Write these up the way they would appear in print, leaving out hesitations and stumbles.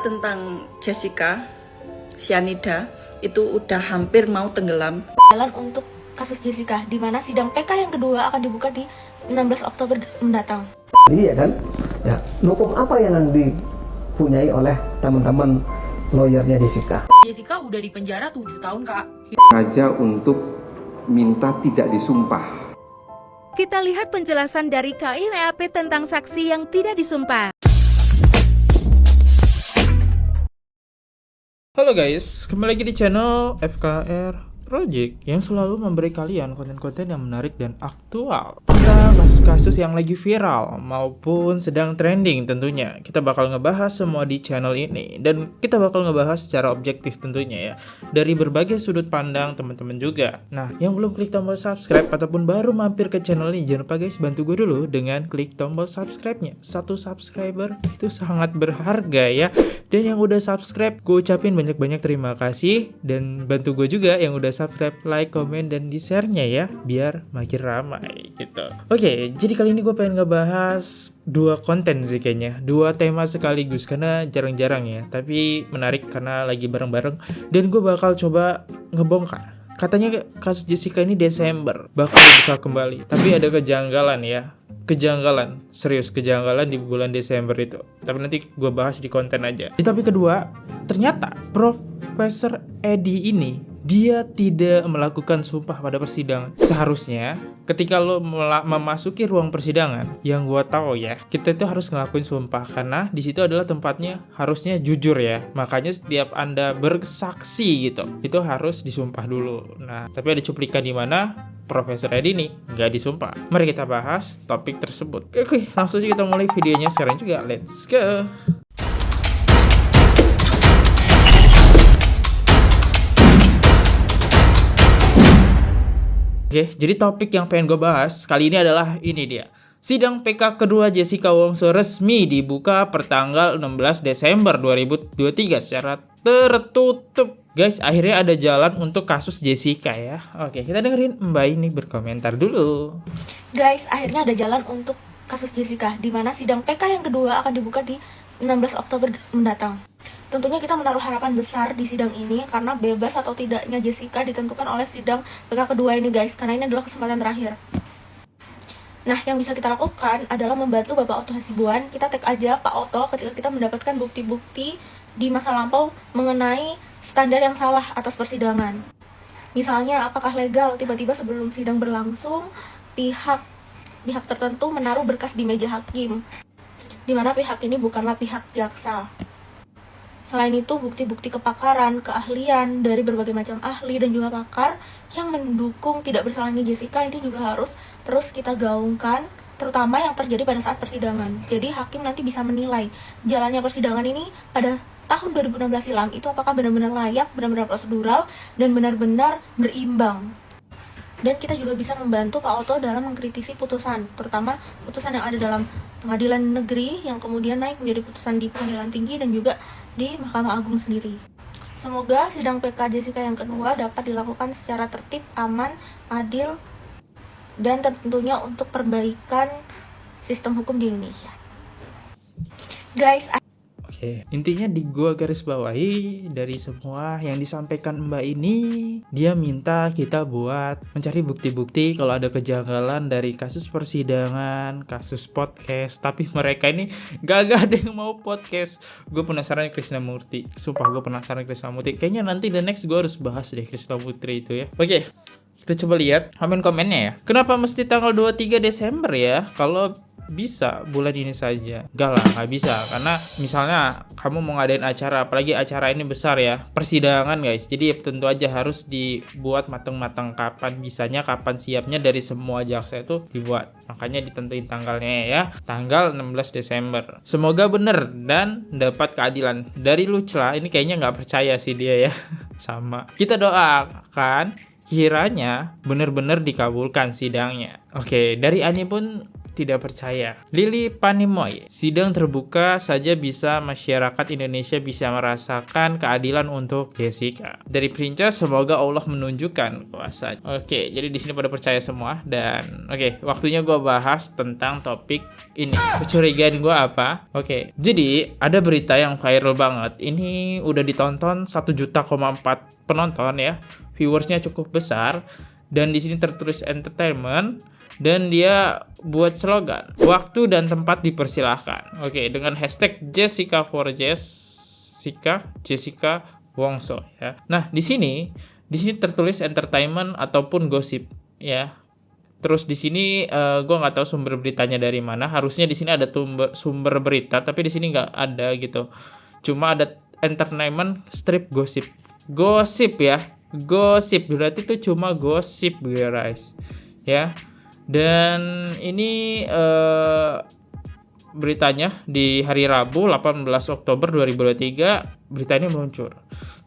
Tentang Jessica Cyanida itu udah hampir mau tenggelam. Jalan untuk kasus Jessica, di mana sidang PK yang kedua akan dibuka di 16 Oktober mendatang. Iya kan? Ya, hukum apa yang dipunyai oleh teman-teman lawyernya Jessica? Jessica udah di penjara 7 tahun, Kak. Saja untuk minta tidak disumpah. Kita lihat penjelasan dari KIWAP tentang saksi yang tidak disumpah. Halo guys, kembali lagi di channel FKR Project yang selalu memberi kalian konten-konten yang menarik dan aktual tentang kasus-kasus yang lagi viral maupun sedang trending tentunya. Kita bakal ngebahas semua di channel ini dan kita bakal ngebahas secara objektif tentunya ya, dari berbagai sudut pandang teman-teman juga. Nah, yang belum klik tombol subscribe ataupun baru mampir ke channel ini, jangan lupa guys, bantu gue dulu dengan klik tombol subscribe-nya. 1 subscriber itu sangat berharga ya. Dan yang udah subscribe, gue ucapin banyak-banyak terima kasih. Dan bantu gue juga yang udah subscribe, like, komen, dan di-share-nya ya, biar makin ramai gitu. Oke, jadi kali ini gue pengen ngebahas 2 konten sih kayaknya, 2 tema sekaligus, karena jarang-jarang ya, tapi menarik karena lagi bareng-bareng. Dan gue bakal coba ngebongkar. Katanya kasus Jessica ini Desember bakal dibuka kembali, tapi ada kejanggalan ya. Serius kejanggalan di bulan Desember itu. Tapi nanti gue bahas di konten aja. Di topik kedua, ternyata Profesor Edi ini dia tidak melakukan sumpah pada persidangan. Seharusnya ketika lo memasuki ruang persidangan, yang gue tahu ya, kita itu harus ngelakuin sumpah karena di situ adalah tempatnya harusnya jujur ya. Makanya setiap Anda bersaksi gitu, itu harus disumpah dulu. Nah, tapi ada cuplikan di mana Profesor Edi nih nggak disumpah. Mari kita bahas topik tersebut. Oke, langsung aja kita mulai videonya sekarang juga. Let's go. Oke, jadi topik yang pengen gue bahas kali ini adalah ini dia. Sidang PK kedua Jessica Wongso resmi dibuka pertanggal 16 Desember 2023 secara tertutup. Guys, akhirnya ada jalan untuk kasus Jessica ya. Oke, kita dengerin Mbak ini berkomentar dulu. Guys, akhirnya ada jalan untuk kasus Jessica, di mana sidang PK yang kedua akan dibuka di 16 Oktober mendatang. Tentunya kita menaruh harapan besar di sidang ini karena bebas atau tidaknya Jessica ditentukan oleh sidang PK kedua ini guys, karena ini adalah kesempatan terakhir. Nah, yang bisa kita lakukan adalah membantu Bapak Otto Hasibuan. Kita tag aja Pak Otto ketika kita mendapatkan bukti-bukti di masa lampau mengenai standar yang salah atas persidangan. Misalnya, apakah legal tiba-tiba sebelum sidang berlangsung pihak tertentu menaruh berkas di meja hakim, di mana pihak ini bukanlah pihak jaksa. Selain itu, bukti-bukti kepakaran, keahlian dari berbagai macam ahli dan juga pakar yang mendukung tidak bersalahnya Jessica ini juga harus terus kita gaungkan, terutama yang terjadi pada saat persidangan. Jadi hakim nanti bisa menilai jalannya persidangan ini pada tahun 2016 silam itu apakah benar-benar layak, benar-benar prosedural, dan benar-benar berimbang. Dan kita juga bisa membantu Pak Otto dalam mengkritisi putusan, terutama putusan yang ada dalam pengadilan negeri yang kemudian naik menjadi putusan di pengadilan tinggi dan juga di Mahkamah Agung sendiri. Semoga sidang PK Jessica yang kedua dapat dilakukan secara tertib, aman, adil, dan tentunya untuk perbaikan sistem hukum di Indonesia. Guys, Oke, intinya di gua garis bawahi dari semua yang disampaikan Mbak ini, dia minta kita buat mencari bukti-bukti kalau ada kejanggalan dari kasus persidangan, kasus podcast, tapi mereka ini gak ada yang mau podcast. Gue penasaran Krisnamurti, sumpah gue penasaran Krisnamurti. Kayaknya nanti the next gue harus bahas deh Krisnamurti itu ya. Oke, kita coba lihat komen-komennya ya. Kenapa mesti tanggal 23 Desember ya? Kalau bisa bulan ini saja. Enggak lah, nggak bisa. Karena misalnya kamu mau ngadain acara, apalagi acara ini besar ya, persidangan guys. Jadi tentu aja harus dibuat matang-matang, kapan bisanya, kapan siapnya dari semua jaksa itu dibuat. Makanya ditentuin tanggalnya ya, tanggal 16 Desember. Semoga bener dan dapat keadilan. Dari Lucla, ini kayaknya nggak percaya sih dia ya. Sama. Kita doakan kiranya bener-bener dikabulkan sidangnya. Oke, dari Ani pun tidak percaya. Lili Panimoy, sidang terbuka saja bisa masyarakat Indonesia bisa merasakan keadilan untuk Jessica. Dari Princess, semoga Allah menunjukkan kuasa. Oke, jadi di sini pada percaya semua dan oke, waktunya gue bahas tentang topik ini. Kecurigaan gue apa? Oke, jadi ada berita yang viral banget. Ini udah ditonton 1,4 juta penonton ya. Viewersnya cukup besar dan di sini tertulis entertainment. Dan dia buat slogan, waktu dan tempat dipersilahkan. Oke, dengan hashtag Jessica for Jessica Wongso ya. Nah, di sini tertulis entertainment ataupun gosip ya. Terus di sini gue nggak tahu sumber beritanya dari mana. Harusnya di sini ada sumber berita, tapi di sini nggak ada gitu. Cuma ada entertainment strip gosip. Gosip ya. Gosip berarti itu cuma gosip guys. Ya. Dan ini beritanya di hari Rabu 18 Oktober 2023 berita ini meluncur.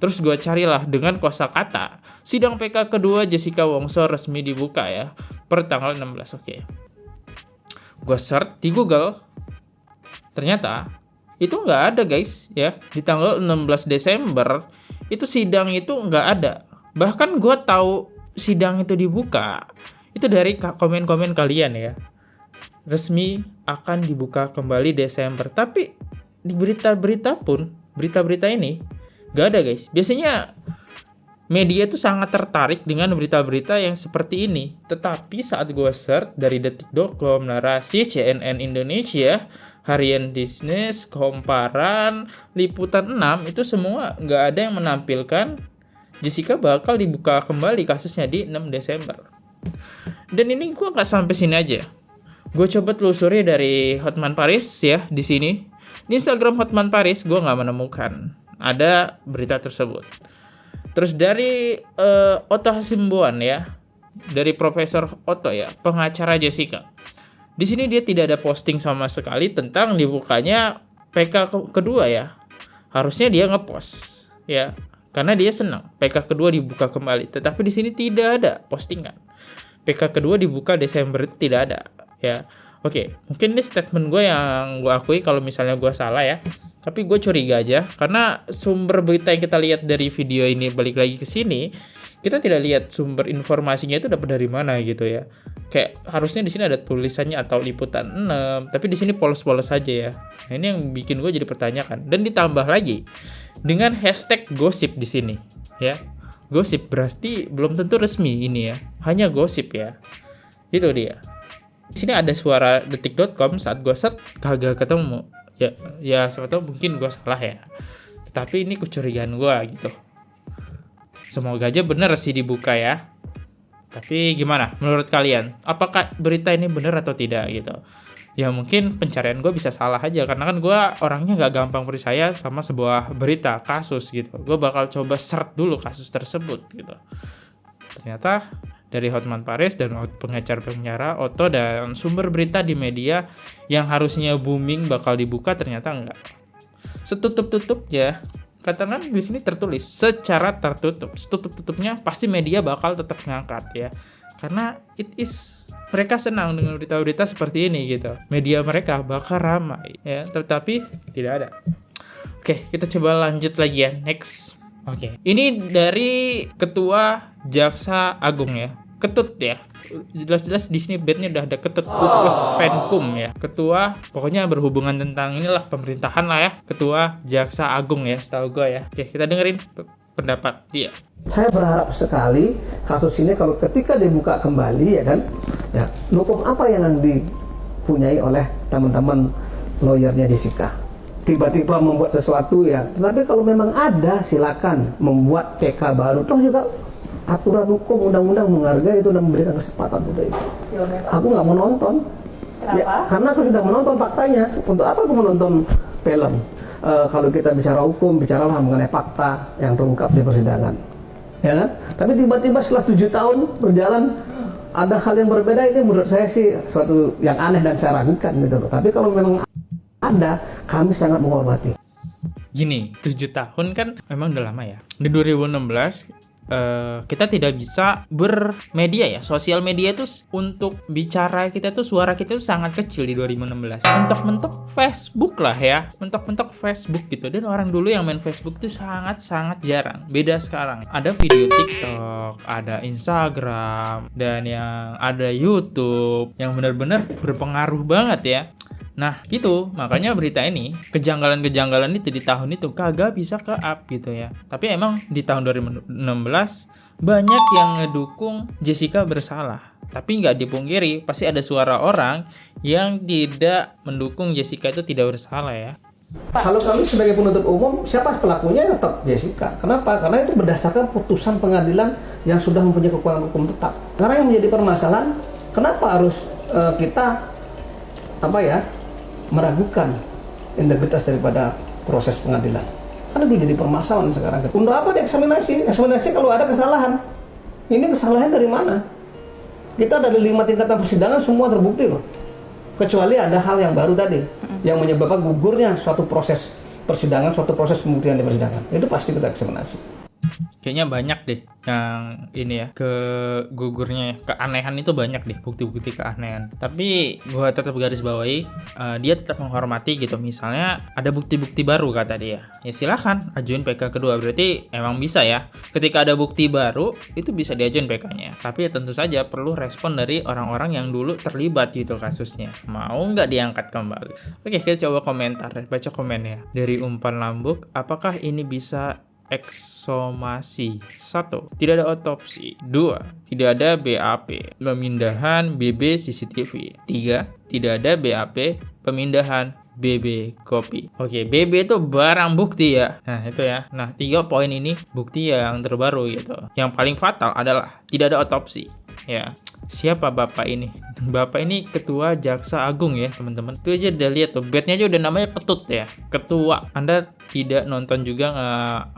Terus gue carilah dengan kosakata sidang PK kedua Jessica Wongso resmi dibuka ya per tanggal 16. Oke. Gue search di Google. Ternyata itu nggak ada guys ya. Di tanggal 16 Desember itu sidang itu nggak ada. Bahkan gue tahu sidang itu dibuka itu dari komen-komen kalian ya. Resmi akan dibuka kembali Desember. Tapi di berita-berita ini gak ada guys. Biasanya media tuh sangat tertarik dengan berita-berita yang seperti ini. Tetapi saat gue search dari detik.com, Narasi, CNN Indonesia, Harian Business, Komparan, Liputan 6, itu semua gak ada yang menampilkan Jessica bakal dibuka kembali kasusnya di 6 Desember. Dan ini gue nggak sampai sini aja. Gue coba telusuri dari Hotman Paris ya di sini. Di Instagram Hotman Paris gue nggak menemukan ada berita tersebut. Terus dari Otto Hasibuan ya, dari Profesor Otto ya, pengacara Jessica. Di sini dia tidak ada posting sama sekali tentang dibukanya PK kedua ya. Harusnya dia ngepost ya, karena dia senang PK kedua dibuka kembali. Tetapi di sini tidak ada postingan. PK kedua dibuka Desember itu tidak ada ya. Oke, mungkin ini statement gue yang gue akui kalau misalnya gue salah ya. Tapi gue curiga aja karena sumber berita yang kita lihat dari video ini balik lagi ke sini, kita tidak lihat sumber informasinya itu dapat dari mana gitu ya. Kayak harusnya di sini ada tulisannya atau Liputan 6, tapi di sini polos-polos saja ya. Nah, ini yang bikin gue jadi pertanyakan. Dan ditambah lagi dengan hashtag gosip di sini ya. Gosip berarti belum tentu resmi ini ya. Hanya gosip ya. Itu dia. Di sini ada suara detik.com saat gue search kagak ketemu. Ya siapa tahu mungkin gue salah ya. Tetapi ini kecurigaan gue gitu. Semoga aja bener sih dibuka ya. Tapi gimana menurut kalian? Apakah berita ini bener atau tidak gitu? Ya mungkin pencarian gue bisa salah aja. Karena kan gue orangnya gak gampang percaya sama sebuah berita, kasus gitu. Gue bakal coba search dulu kasus tersebut gitu. Ternyata dari Hotman Paris dan pengacara Otto dan sumber berita di media yang harusnya booming bakal dibuka ternyata enggak. Setutup-tutupnya, katakan di sini tertulis secara tertutup. Setutup-tutupnya pasti media bakal tetap ngangkat ya. Karena mereka senang dengan berita-berita seperti ini gitu. Media mereka bakal ramai ya, tetapi tidak ada. Oke, kita coba lanjut lagi ya. Next. Oke. Ini dari Ketua Jaksa Agung ya. Ketut ya. Jelas-jelas di sini bednya udah ada Ketut Kupes Penkum ya. Ketua pokoknya berhubungan tentang inilah pemerintahan lah ya. Ketua Jaksa Agung ya, setahu gue ya. Oke, kita dengerin pendapat dia. Saya berharap sekali kasus ini kalau ketika dibuka kembali ya kan, ya hukum apa yang dipunyai oleh teman-teman lawyernya Jessica. Tiba-tiba membuat sesuatu ya, tapi kalau memang ada silakan membuat PK baru. Toh juga aturan hukum undang-undang menghargai itu dan memberikan kesempatan untuk itu. Aku nggak mau nonton. Ya, karena aku sudah menonton faktanya. Untuk apa aku menonton film? Kalau kita bicara hukum, bicaralah mengenai fakta yang terungkap di persidangan. Ya kan? Tapi tiba-tiba setelah 7 tahun berjalan, ada hal yang berbeda. Ini menurut saya sih suatu yang aneh dan saya ragukan gitu loh. Tapi kalau memang ada, kami sangat menghormati. Gini, 7 tahun kan memang udah lama ya. Di 2016 kita tidak bisa bermedia ya. Sosial media itu untuk bicara kita tuh, suara kita tuh sangat kecil di 2016. Mentok-mentok Facebook lah ya, mentok-mentok Facebook gitu. Dan orang dulu yang main Facebook tuh sangat-sangat jarang. Beda sekarang, ada video TikTok, ada Instagram, dan yang ada YouTube yang benar-benar berpengaruh banget ya. Nah gitu, makanya berita ini, kejanggalan-kejanggalan itu di tahun itu kagak bisa ke-up gitu ya. Tapi emang di tahun 2016 banyak yang ngedukung Jessica bersalah. Tapi nggak dipungkiri, pasti ada suara orang yang tidak mendukung Jessica itu tidak bersalah ya. Kalau kami sebagai penuntut umum, siapa pelakunya tetap Jessica. Kenapa? Karena itu berdasarkan putusan pengadilan yang sudah mempunyai kekuatan hukum tetap. Karena yang menjadi permasalahan, kenapa harus kita meragukan integritas daripada proses pengadilan? Kan itu jadi permasalahan sekarang. Untuk apa dieksaminasi? Eksaminasi kalau ada kesalahan. Ini kesalahan dari mana? Kita dari 5 tingkatan persidangan semua terbukti loh. Kecuali ada hal yang baru tadi yang menyebabkan gugurnya suatu proses persidangan, suatu proses pembuktian di persidangan. Itu pasti kita eksaminasi. Kayaknya banyak deh yang ini ya, kegugurnya, keanehan itu banyak deh, bukti-bukti keanehan. Tapi gua tetap garis bawahi, dia tetap menghormati gitu. Misalnya ada bukti-bukti baru kata dia, ya silahkan ajuin PK kedua. Berarti emang bisa ya, ketika ada bukti baru itu bisa diajuin PK-nya. Tapi ya tentu saja perlu respon dari orang-orang yang dulu terlibat gitu kasusnya. Mau nggak diangkat kembali? Oke, kita coba komentar, baca komennya. Dari Umpan Lambuk, apakah ini bisa eksomasi? 1. Tidak ada otopsi. 2. Tidak ada BAP pemindahan BB CCTV. 3. Tidak ada BAP pemindahan BB kopi. Oke, BB itu barang bukti ya. Nah itu ya. Nah 3 poin ini bukti yang terbaru gitu. Yang paling fatal adalah tidak ada otopsi ya. Siapa bapak ini? Bapak ini ketua Jaksa Agung ya teman-teman. Itu aja udah lihat tuh, bednya aja udah namanya Ketut ya, ketua. Anda tidak nonton juga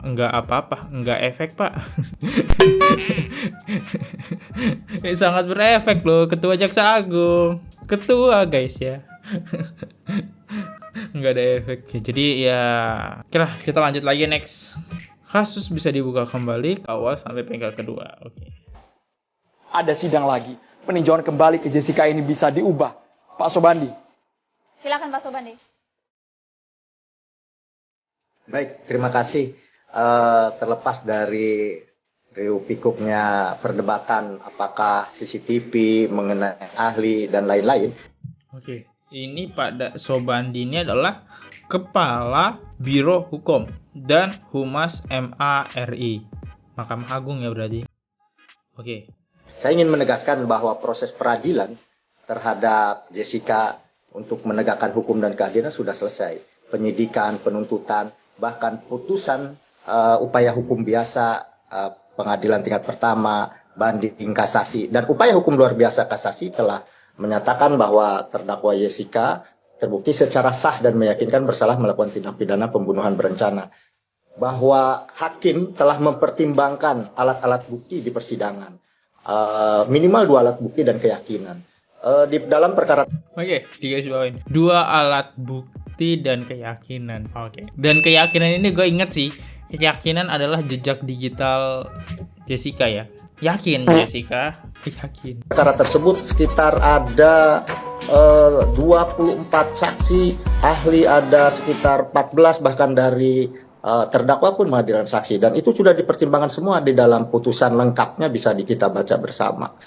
nggak apa-apa, nggak efek pak. Sangat berefek loh, ketua Jaksa Agung, ketua guys ya. Nggak ada efeknya. Jadi ya kita lanjut lagi next. Kasus bisa dibuka kembali awal sampai PK kedua. Oke. Ada sidang lagi. Peninjauan kembali ke Jessica ini bisa diubah. Pak Sobandi. Silakan Pak Sobandi. Baik, terima kasih. Terlepas dari pikuknya perdebatan apakah CCTV mengenai ahli dan lain-lain. Oke, ini Pak Sobandi ini adalah Kepala Biro Hukum dan Humas MA RI. Mahkamah Agung ya berarti. Oke. Saya ingin menegaskan bahwa proses peradilan terhadap Jessica untuk menegakkan hukum dan keadilan sudah selesai. Penyidikan, penuntutan, bahkan putusan upaya hukum biasa, pengadilan tingkat pertama, banding kasasi, dan upaya hukum luar biasa kasasi telah menyatakan bahwa terdakwa Jessica terbukti secara sah dan meyakinkan bersalah melakukan tindak pidana pembunuhan berencana. Bahwa hakim telah mempertimbangkan alat-alat bukti di persidangan. Minimal 2 alat bukti dan keyakinan. Di dalam perkara. Oke, digaris bawain. 2 alat bukti dan keyakinan. Oke. Dan keyakinan ini gue inget sih. Keyakinan adalah jejak digital Jessica ya. Yakin Jessica, yakin. Perkara tersebut sekitar ada 24 saksi, ahli ada sekitar 14, bahkan dari terdakwa pun menghadirkan saksi, dan itu sudah dipertimbangkan semua di dalam putusan lengkapnya, bisa kita baca bersama.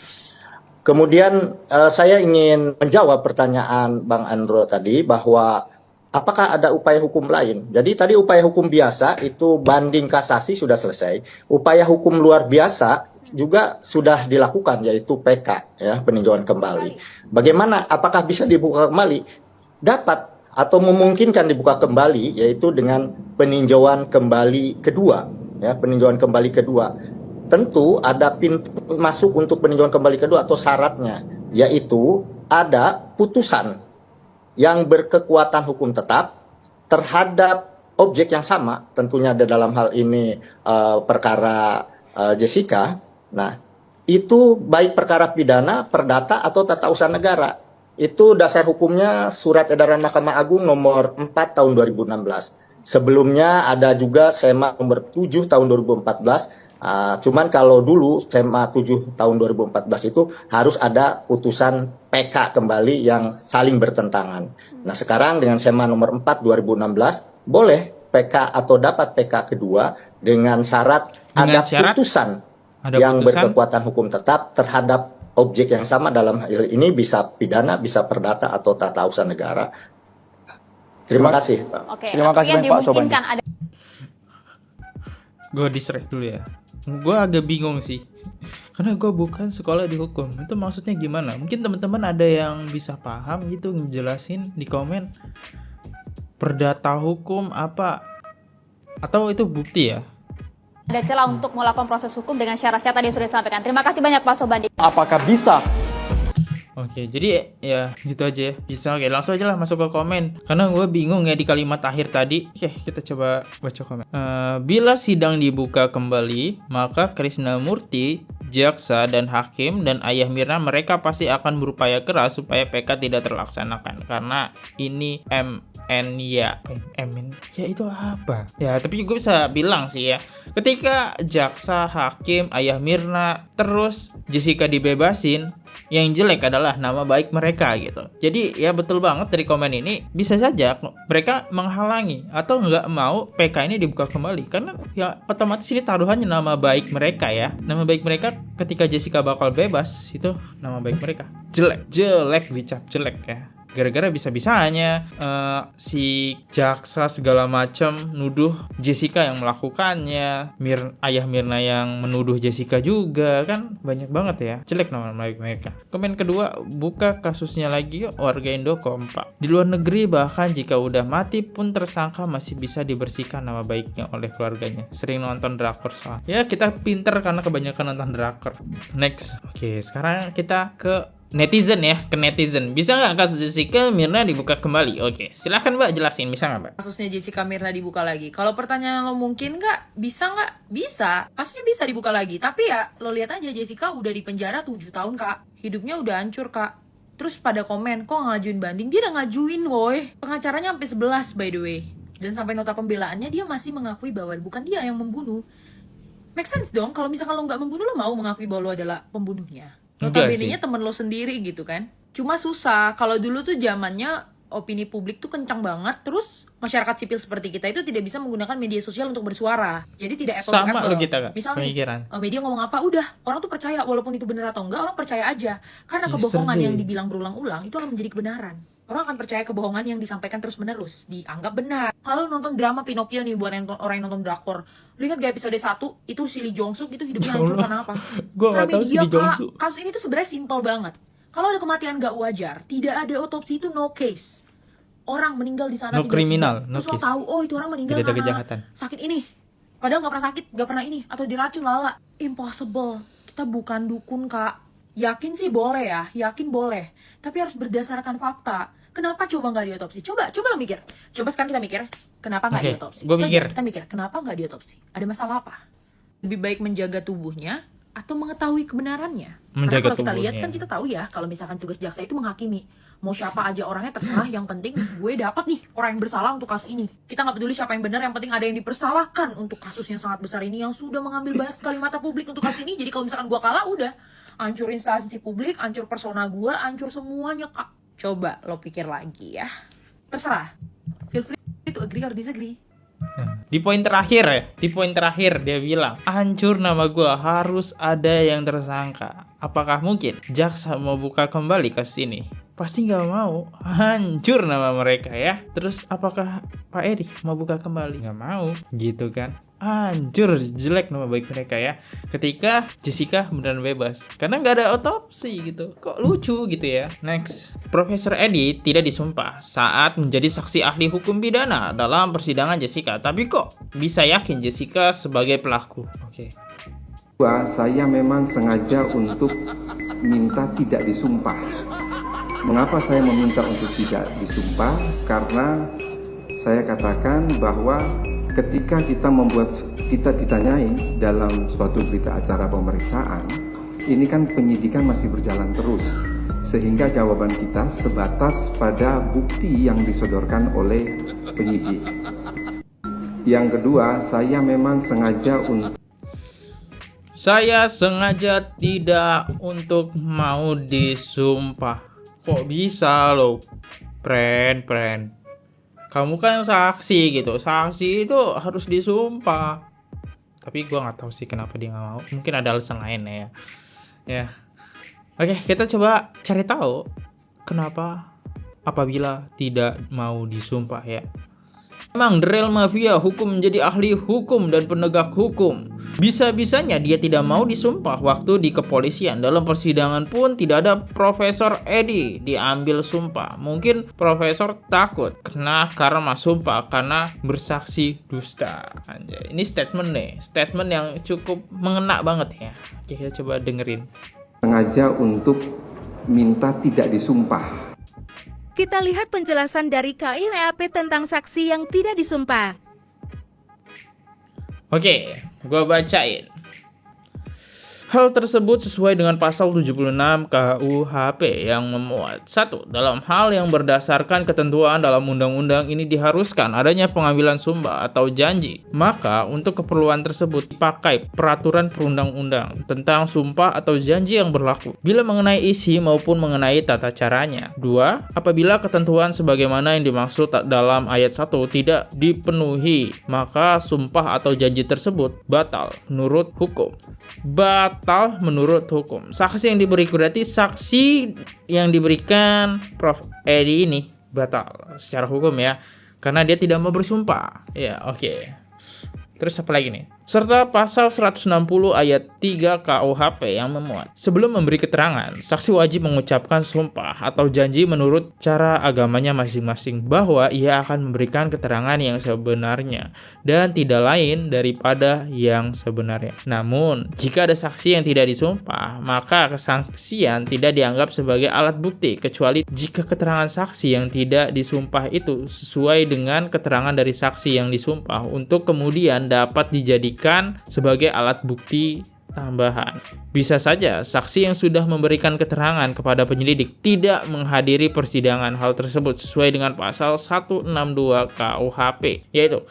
Kemudian saya ingin menjawab pertanyaan Bang Andro tadi bahwa apakah ada upaya hukum lain. Jadi tadi upaya hukum biasa itu banding kasasi sudah selesai, upaya hukum luar biasa juga sudah dilakukan, yaitu PK ya, peninjauan kembali. Bagaimana, apakah bisa dibuka kembali? Dapat atau memungkinkan dibuka kembali, yaitu dengan peninjauan kembali kedua ya, peninjauan kembali kedua. Tentu ada pintu masuk untuk peninjauan kembali kedua atau syaratnya, yaitu ada putusan yang berkekuatan hukum tetap terhadap objek yang sama, tentunya ada dalam hal ini perkara Jessica. Nah, itu baik perkara pidana, perdata atau tata usaha negara. Itu dasar hukumnya Surat Edaran Mahkamah Agung nomor 4 tahun 2016. Sebelumnya ada juga SEMA nomor 7 tahun 2014 Cuman kalau dulu SMA 7 tahun 2014 itu harus ada putusan PK kembali yang saling bertentangan. Nah sekarang dengan SMA nomor 4 2016 boleh PK atau dapat PK kedua dengan syarat ada putusan yang berkekuatan hukum tetap terhadap objek yang sama. Dalam hal ini bisa pidana, bisa perdata atau tata usaha negara. Terima kasih, Pak. Oke, Terima kasih banyak, Pak Sobandi. Gue distract dulu ya. Gue agak bingung sih, karena gue bukan sekolah di hukum. Itu maksudnya gimana? Mungkin teman-teman ada yang bisa paham gitu, ngejelasin di komen. Perdata hukum apa? Atau itu bukti ya? Ada celah untuk melakukan proses hukum dengan syarat-syarat tadi yang sudah disampaikan. Terima kasih banyak Pak Sobandi. Apakah bisa? Oke, jadi ya gitu aja ya. Bisa, oke, langsung aja lah masuk ke komen. Karena gue bingung ya di kalimat akhir tadi. Oke, kita coba baca komen. Bila sidang dibuka kembali, maka Krisnamurti, jaksa dan hakim dan ayah Mirna mereka pasti akan berupaya keras supaya PK tidak terlaksanakan. Karena ini MN ya itu apa? Ya, tapi gue bisa bilang sih ya. Ketika jaksa, hakim, ayah Mirna, terus Jessica dibebasin, yang jelek adalah nama baik mereka gitu. Jadi ya betul banget dari komen ini, bisa saja mereka menghalangi atau nggak mau PK ini dibuka kembali, karena ya otomatis ini taruhannya nama baik mereka ya. Nama baik mereka ketika Jessica bakal bebas, itu nama baik mereka jelek dicap jelek ya. Gara-gara bisa-bisanya si jaksa segala macam nuduh Jessica yang melakukannya, ayah Mirna yang menuduh Jessica juga, kan banyak banget ya. Jelek nama baik mereka. Komen kedua, buka kasusnya lagi yuk warga Indo kompak. Di luar negeri bahkan jika udah mati pun tersangka masih bisa dibersihkan nama baiknya oleh keluarganya. Sering nonton drakor soal. Ya kita pinter karena kebanyakan nonton drakor. Next. Oke, sekarang kita ke netizen ya, ke netizen. Bisa nggak kasus Jessica Mirna dibuka kembali? Oke, silahkan Mbak jelasin, bisa nggak Mbak? Kasusnya Jessica Mirna dibuka lagi. Kalau pertanyaan lo mungkin nggak? Bisa nggak? Bisa. Kasusnya bisa dibuka lagi. Tapi ya lo lihat aja Jessica udah di penjara 7 tahun Kak. Hidupnya udah hancur Kak. Terus pada komen, kok ngajuin banding? Dia udah ngajuin woy. Pengacaranya sampai 11 by the way. Dan sampai nota pembelaannya dia masih mengakui bahwa bukan dia yang membunuh. Make sense dong, kalau misalkan lo nggak membunuh, lo mau mengakui bahwa lo adalah pembunuhnya. Notabene-nya temen lo sendiri gitu kan. Cuma susah. Kalau dulu tuh zamannya opini publik tuh kencang banget. Terus masyarakat sipil seperti kita itu tidak bisa menggunakan media sosial untuk bersuara. Jadi tidak apple to apple. Sama lo kita Kak, misalnya media ngomong apa, udah orang tuh percaya. Walaupun itu benar atau enggak, orang percaya aja. Karena kebohongan yang dibilang berulang-ulang itu akan menjadi kebenaran. Orang akan percaya kebohongan yang disampaikan terus-menerus, dianggap benar. Kalau nonton drama Pinocchio nih, buat orang yang nonton drakor, lu ingat gak episode 1, itu si Lee Jong Suk itu hidupnya hancur karena apa? Gue gak tahu si Lee Jong Suk. Kasus ini tuh sebenarnya simpel banget. Kalau ada kematian gak wajar, tidak ada otopsi, itu no case. Orang meninggal di sana no kriminal, no terus case. Lo tahu, oh itu orang meninggal tidak ada karena kejahatan. Sakit ini. Padahal gak pernah sakit, gak pernah ini, atau diracun lala. Impossible. Kita bukan dukun Kak. Yakin sih boleh ya, yakin boleh. Tapi harus berdasarkan fakta. Kenapa coba nggak diotopsi? Coba lo mikir. Coba sekarang kita mikir, kenapa nggak diotopsi? Kita mikir, kenapa nggak diotopsi? Ada masalah apa? Lebih baik menjaga tubuhnya atau mengetahui kebenarannya? Karena kalau kita lihat kan kita tahu ya, kalau misalkan tugas jaksa itu menghakimi. Mau siapa aja orangnya terserah, yang penting gue dapat nih orang yang bersalah untuk kasus ini. Kita nggak peduli siapa yang benar, yang penting ada yang dipersalahkan untuk kasus yang sangat besar ini, yang sudah mengambil banyak sekali mata publik untuk kasus ini. Jadi kalau misalkan gue kalah, udah hancur instansi publik, hancur persona gue, hancur semuanya Kak. Coba lo pikir lagi ya. Terserah. Feel free to agree or disagree. Di poin terakhir dia bilang, hancur nama gue, harus ada yang tersangka. Apakah mungkin jaksa mau buka kembali kasus ini? Pasti nggak mau, hancur nama mereka ya. Terus apakah Pak Edi mau buka kembali? Nggak mau, gitu kan. Hancur, jelek nama baik mereka ya. Ketika Jessica beneran bebas, karena nggak ada otopsi gitu. Kok lucu gitu ya. Next, Profesor Edi tidak disumpah saat menjadi saksi ahli hukum pidana dalam persidangan Jessica. Tapi kok bisa yakin Jessica sebagai pelaku? Oke. Saya memang sengaja untuk minta tidak disumpah. Mengapa saya meminta untuk tidak disumpah? Karena saya katakan bahwa ketika kita ditanyai dalam suatu berita acara pemeriksaan, ini kan penyidikan masih berjalan terus, sehingga jawaban kita sebatas pada bukti yang disodorkan oleh penyidik. Yang kedua, saya memang sengaja untuk Saya sengaja tidak untuk mau disumpah. Kok bisa loh, friend? Kamu kan saksi gitu. Saksi itu harus disumpah. Tapi gue nggak tahu sih kenapa dia nggak mau. Mungkin ada alasan lain ya. Oke, kita coba cari tahu kenapa apabila tidak mau disumpah ya. Memang The Real Mafia hukum menjadi ahli hukum dan penegak hukum. Bisa-bisanya dia tidak mau disumpah waktu di kepolisian. Dalam persidangan pun tidak ada Profesor Edi diambil sumpah. Mungkin Profesor takut kena karma sumpah karena bersaksi dusta. Anjay, ini statement yang cukup mengena banget ya. Oke, kita coba dengerin. Sengaja untuk minta tidak disumpah. Kita lihat penjelasan dari KIWAP tentang saksi yang tidak disumpah. Oke, gua bacain. Hal tersebut sesuai dengan pasal 76 KUHP yang memuat 1. Dalam hal yang berdasarkan ketentuan dalam undang-undang ini diharuskan adanya pengambilan sumpah atau janji. Maka untuk keperluan tersebut dipakai peraturan perundang-undang tentang sumpah atau janji yang berlaku bila mengenai isi maupun mengenai tata caranya. 2. Apabila ketentuan sebagaimana yang dimaksud dalam ayat 1 tidak dipenuhi, maka sumpah atau janji tersebut batal menurut hukum. Menurut hukum. Saksi yang berarti saksi yang diberikan Prof Edi ini batal secara hukum ya, karena dia tidak mau bersumpah. Ya, oke. Terus apa lagi nih? Serta pasal 160 ayat 3 KUHP yang memuat sebelum memberi keterangan, saksi wajib mengucapkan sumpah atau janji menurut cara agamanya masing-masing bahwa ia akan memberikan keterangan yang sebenarnya dan tidak lain daripada yang sebenarnya. Namun, jika ada saksi yang tidak disumpah, maka kesaksian tidak dianggap sebagai alat bukti kecuali jika keterangan saksi yang tidak disumpah itu sesuai dengan keterangan dari saksi yang disumpah untuk kemudian dapat dijadikan sebagai alat bukti tambahan. Bisa saja saksi yang sudah memberikan keterangan kepada penyelidik tidak menghadiri persidangan. Hal tersebut sesuai dengan pasal 162 KUHP, yaitu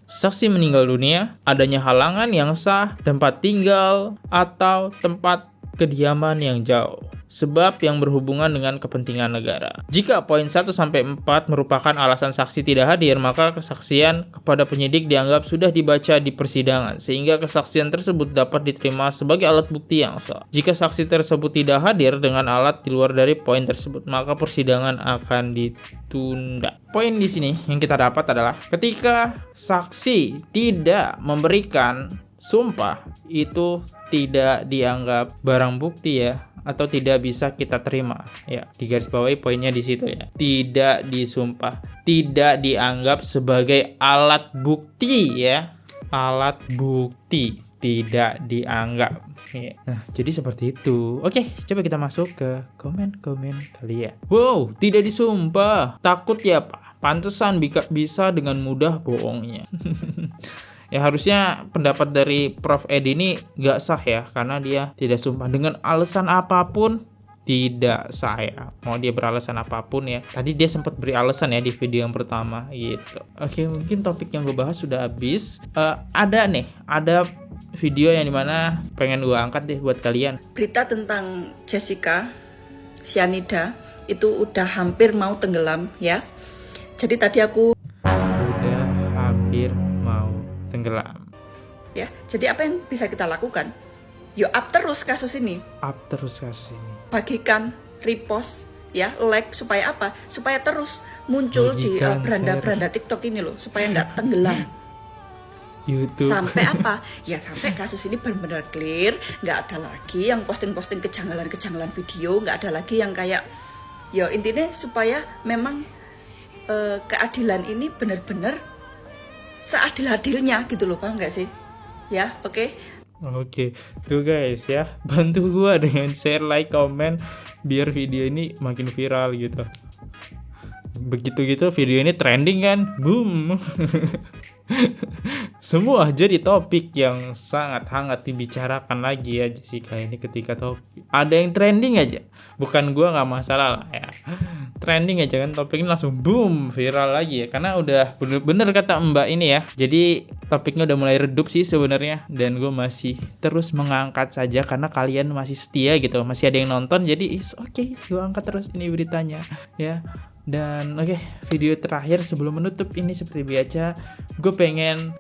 saksi meninggal dunia, adanya halangan yang sah, tempat tinggal, atau tempat kediaman yang jauh, sebab yang berhubungan dengan kepentingan negara. Jika poin 1-4 merupakan alasan saksi tidak hadir, maka kesaksian kepada penyidik dianggap sudah dibaca di persidangan, sehingga kesaksian tersebut dapat diterima sebagai alat bukti yang sah. Jika saksi tersebut tidak hadir dengan alat di luar dari poin tersebut, maka persidangan akan ditunda. Poin di sini yang kita dapat adalah ketika saksi tidak memberikan sumpah, itu tidak dianggap barang bukti ya, atau tidak bisa kita terima ya. Di garis bawahi poinnya di situ ya. Tidak disumpah, tidak dianggap sebagai alat bukti ya. Alat bukti tidak dianggap ya. Nah, jadi seperti itu. Oke, coba kita masuk ke komen-komen kalian. Wow, tidak disumpah. Takut ya, Pak. Pantesan bisa dengan mudah bohongnya. Ya, harusnya pendapat dari Prof Edi ini gak sah ya, karena dia tidak sumpah dengan alasan apapun. Tidak sah ya, mau dia beralasan apapun ya. Tadi dia sempat beri alasan ya di video yang pertama gitu. Oke, mungkin topik yang gue bahas sudah habis. Ada video yang dimana pengen gue angkat deh buat kalian. Berita tentang Jessica Cyanida itu udah hampir mau tenggelam ya. Jadi tadi aku udah hampir mau tenggelam. Ya, jadi apa yang bisa kita lakukan? Yo, up terus kasus ini. Bagikan, repost, ya, like, supaya apa? Supaya terus muncul bagikan, di beranda-beranda TikTok ini loh, supaya nggak tenggelam. YouTube. Sampai apa? Ya sampai kasus ini benar-benar clear, nggak ada lagi yang posting-posting kejanggalan-kejanggalan video, nggak ada lagi yang kayak, yo intinya supaya memang keadilan ini benar-benar seadil-adilnya gitu loh, paham nggak sih? Ya, oke. Oke, tuh guys ya, bantu gua dengan share, like, komen biar video ini makin viral gitu. Begitu gitu video ini trending kan, boom. Semua jadi topik yang sangat hangat dibicarakan lagi ya Jessica ini ketika topik. Ada yang trending aja. Bukan gua nggak masalah lah ya. Trending aja kan topik ini langsung boom viral lagi ya. Karena udah bener-bener kata Mbak ini ya. Jadi topiknya udah mulai redup sih sebenarnya. Dan gue masih terus mengangkat saja karena kalian masih setia gitu. Masih ada yang nonton jadi is okay. Gue angkat terus ini beritanya ya. Dan oke, video terakhir sebelum menutup ini seperti biasa, gue pengen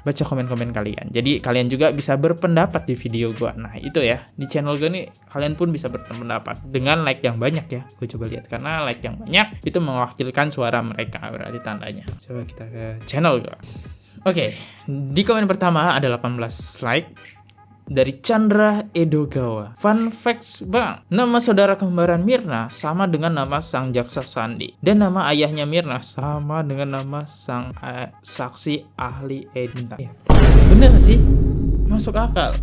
baca komen-komen kalian. Jadi kalian juga bisa berpendapat di video gue. Nah itu ya, di channel gue nih kalian pun bisa berpendapat dengan like yang banyak ya. Gue coba lihat karena like yang banyak itu mewakilkan suara mereka, berarti tandanya. Coba kita ke channel gue. Oke, di komen pertama ada 18 like dari Chandra Edogawa. Fun facts bang, nama saudara kembaran Mirna sama dengan nama sang jaksa Sandi, dan nama ayahnya Mirna sama dengan nama sang saksi ahli Edinta. Bener sih, masuk akal.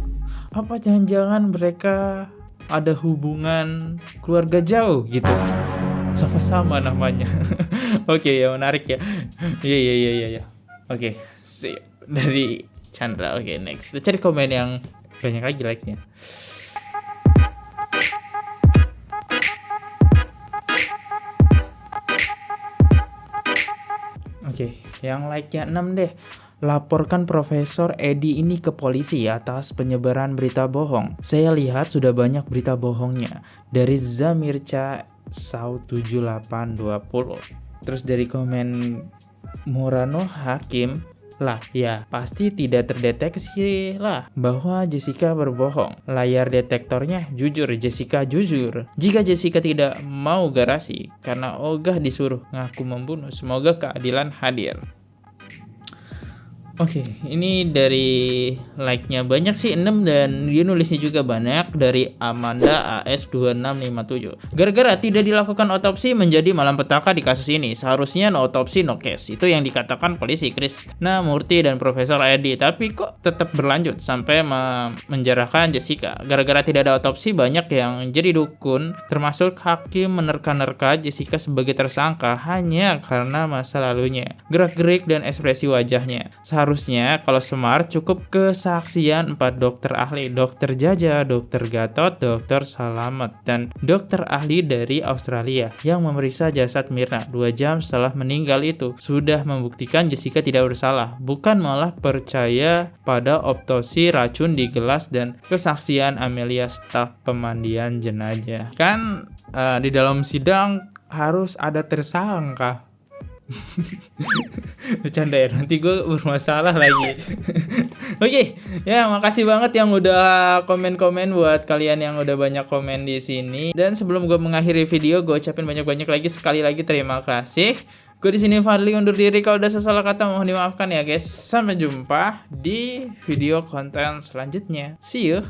Apa jangan-jangan mereka ada hubungan keluarga jauh gitu, sama-sama namanya. Oke ya, menarik ya. Iya. Oke, sip. Dari Chandra. Oke, next kita cari komen yang banyak lagi like-nya. Oke, yang like-nya 6 deh. Laporkan Profesor Edi ini ke polisi atas penyebaran berita bohong. Saya lihat sudah banyak berita bohongnya. Dari Zamirca Sau 7820. Terus dari komen Murano Hakim, lah ya pasti tidak terdeteksi lah bahwa Jessica berbohong. Layar detektornya jujur, Jessica jujur. Jika Jessica tidak mau garasi karena ogah disuruh ngaku membunuh, semoga keadilan hadir. Oke, ini dari like-nya banyak sih 6 dan dia nulisnya juga banyak dari Amanda AS2657. Gara-gara tidak dilakukan otopsi menjadi malapetaka di kasus ini. Seharusnya no otopsi no case. Itu yang dikatakan polisi Krisna Murti dan Profesor Edi. Tapi kok tetap berlanjut sampai menjarahkan Jessica. Gara-gara tidak ada otopsi banyak yang jadi dukun, termasuk hakim menerka-nerka Jessica sebagai tersangka hanya karena masa lalunya, gerak-gerik dan ekspresi wajahnya. Seharusnya kalau Semar cukup kesaksian 4 dokter ahli, dokter Jaja, dokter Gatot, dokter Salamet, dan dokter ahli dari Australia yang memeriksa jasad Mirna 2 jam setelah meninggal itu sudah membuktikan Jessica tidak bersalah, bukan malah percaya pada otopsi racun di gelas dan kesaksian Amelia staf pemandian jenazah. Kan di dalam sidang harus ada tersangka. Bercanda ya, nanti gue bermasalah lagi. Oke, ya makasih banget yang udah komen-komen, buat kalian yang udah banyak komen di sini. Dan sebelum gue mengakhiri video, gue ucapin banyak-banyak lagi sekali lagi terima kasih. Gue di sini Fadli undur diri, kalau udah salah kata mohon dimaafkan ya guys. Sampai jumpa di video konten selanjutnya. See you.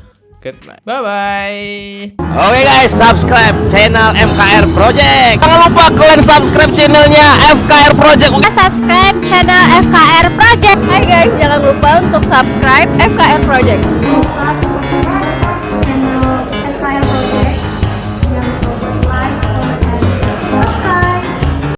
Goodbye. Bye-bye. Oke guys, subscribe channel FKR Project. Jangan lupa kalian subscribe channelnya FKR Project. Subscribe channel FKR Project. Hai guys, jangan lupa untuk subscribe FKR Project.